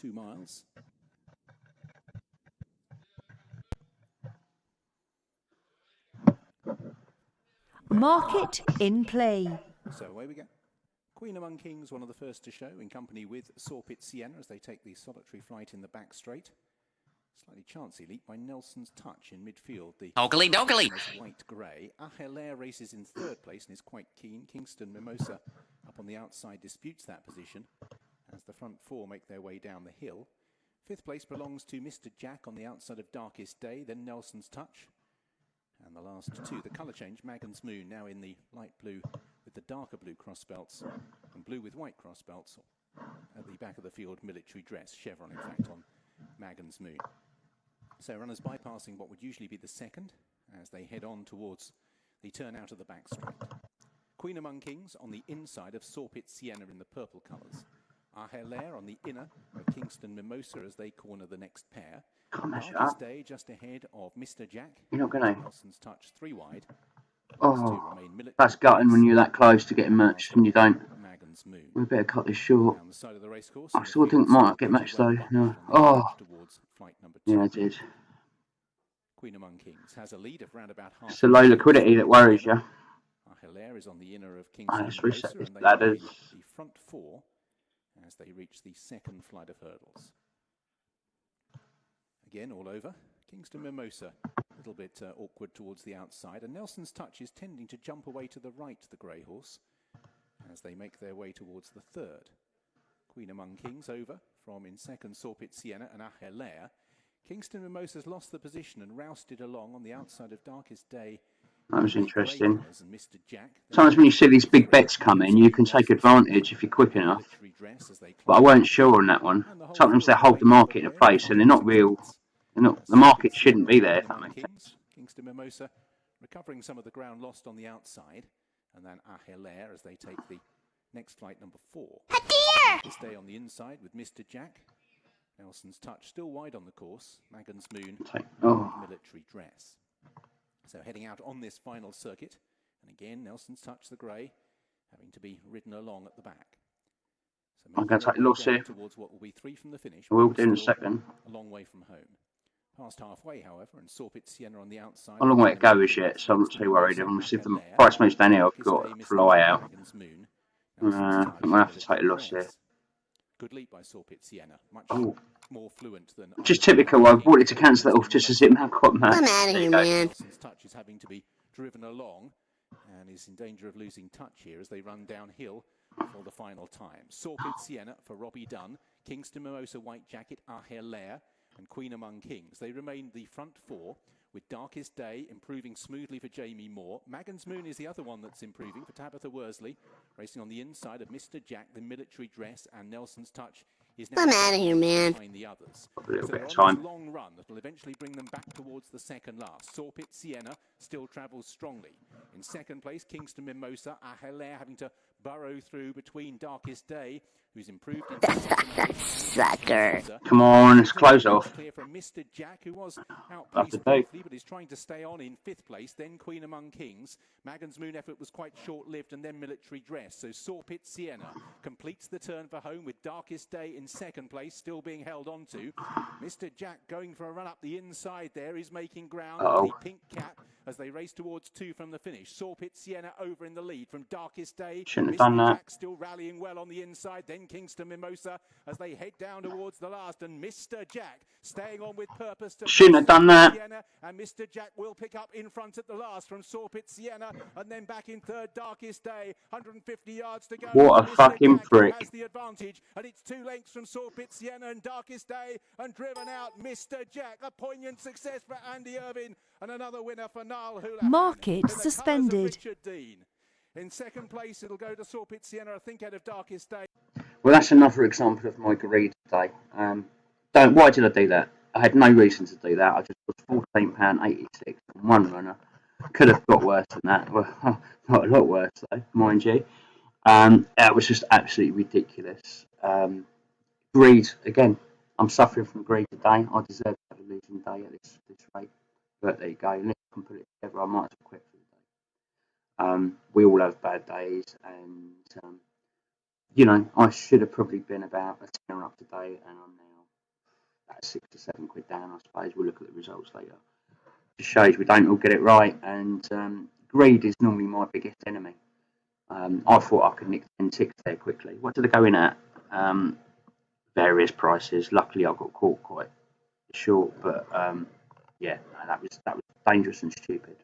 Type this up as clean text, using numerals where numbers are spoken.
2 miles. Market in play. So away we go. Queen Among Kings, one of the first to show, in company with Sawpit Sienna as they take the solitary flight in the back straight. Slightly chancy leap by Nelson's Touch in midfield. The white grey. Ahelair races in 3rd place and is quite keen. Kingston Mimosa up on the outside disputes that position as the front 4 make their way down the hill. 5th place belongs to Mr. Jack on the outside of Darkest Day, then Nelson's Touch. And the last 2, the colour change, Magan's Moon, now in the light blue with the darker blue cross belts and blue with white cross belts. At the back of the field, military dress, chevron in fact on Magan's Moon. So runners bypassing what would usually be the 2nd as they head on towards the turn out of the back straight. Queen Among Kings on the inside of Sawpit Sienna in the purple colours. Ahelair on the inner of Kingston Mimosa as they corner the next pair. Darkest Day just ahead of Mr. Jack. You're not going to. Nelson's Touch 3 wide. Oh, that's gutting when you're that close to getting matched and you don't. We better cut this short. Down the side of the race course, I still think might get matched though. No. Oh, yeah, I did. Queen Among Kings has a lead of round about half. It's the low liquidity that worries you. Ahelair is on the inner of Kingston Let's reset this and they ladders. the front 4 as they reach the 2nd flight of hurdles. Again, all over. Kingston Mimosa, a little bit awkward towards the outside. And Nelson's Touch is tending to jump away to the right, the grey horse, as they make their way towards the 3rd. Queen Among Kings over from in 2nd Sawpit Sienna and Ahelair. Kingston Mimosa's lost the position and rousted along on the outside of Darkest Day. That was interesting. Sometimes when you see these big bets come in, you can take advantage if you're quick enough. But I weren't sure on that one. Sometimes they hold the market in a place and they're not real. The market shouldn't be there, if that makes sense. Kingston Mimosa recovering some of the ground lost on the outside. And then Ahelair as they take the next flight, number 4. This day on the inside with Mr. Jack. Nelson's Touch still wide on the course. Magan's Moon, military dress. So heading out on this final circuit. And again, Nelson's Touch, the grey, having to be ridden along at the back. So I'm going to take a loss here. Towards what will be 3 from the finish. I will do in a second. A long way from home. Past halfway, however, and Sawpit Sienna on the outside. A long way to go as yet, so I'm not too worried. If the price moves down here, I've got to fly out. I'm going to have to take a loss here. Good leap by Sawpit Sienna. Much more fluent than. Just typical. I wanted to cancel it off just as it now got mad. I'm out of here, man. Touch is having to be driven along and is in danger of losing touch here as they run downhill for the final time. Sawpit Sienna for Robbie Dunn. Kingston Mimosa White Jacket, Ahelair and Queen Among Kings. They remain the front 4 with Darkest Day improving smoothly for Jamie Moore. Magan's Moon is the other one that's improving for Tabitha Worsley. Racing on the inside of Mr. Jack, the military dress, and Nelson's Touch is now I'm out of here, man. behind the others. A little So bit of they're on time. this long run that will eventually bring them back towards the 2nd last. Sawpit Sienna still travels strongly. In 2nd place, Kingston Mimosa, Ahelair having to burrow through between Darkest Day, who's improved in Sucker. Come on, let's close off. Clear from Mr. Jack, who was outpaced briefly, but is trying to stay on in 5th place. Then Queen Among Kings. Magan's Moon effort was quite short-lived, and then military dress. So Sawpit Sienna completes the turn for home with Darkest Day in 2nd place, still being held on to. Mr. Jack going for a run up the inside there. He's making ground with the pink cap as they race towards 2 from the finish. Sawpit Sienna over in the lead from Darkest Day. Shouldn't have done that. Jack still rallying well on the inside. Then Kingston Mimosa as they head down towards the last. And Mr. Jack staying on with purpose. Shouldn't have done that. Sienna, and Mr. Jack will pick up in front at the last from Sawpit Sienna. And then back in 3rd, Darkest Day. 150 yards to go. What a fucking prick. Has the advantage. And it's 2 lengths from Sawpit Sienna and Darkest Day. And driven out Mr. Jack. A poignant success for Andy Irvin. And another winner for Niall Houlihan. Market suspended. Richard Dean. In 2nd place, it'll go to Sawpit Sienna, I think, out of Darkest Day. Well, that's another example of my greed today. Why did I do that? I had no reason to do that. I just was £14.86 on one runner. Could have got worse than that. Well, not a lot worse though, mind you. It was just absolutely ridiculous. Greed again. I'm suffering from greed today. I deserve to have a losing day at this rate. But there you go. Unless I can put it together, I might as well quit for the day. We all have bad days, and I should have probably been about a tenner up today, and I'm now that's 6 to 7 quid down, I suppose. We'll look at the results later. Just shows we don't all get it right, and greed is normally my biggest enemy. I thought I could nick 10 ticks there quickly. What did they go in at? Various prices. Luckily, I got caught quite short, but yeah, no, that was dangerous and stupid.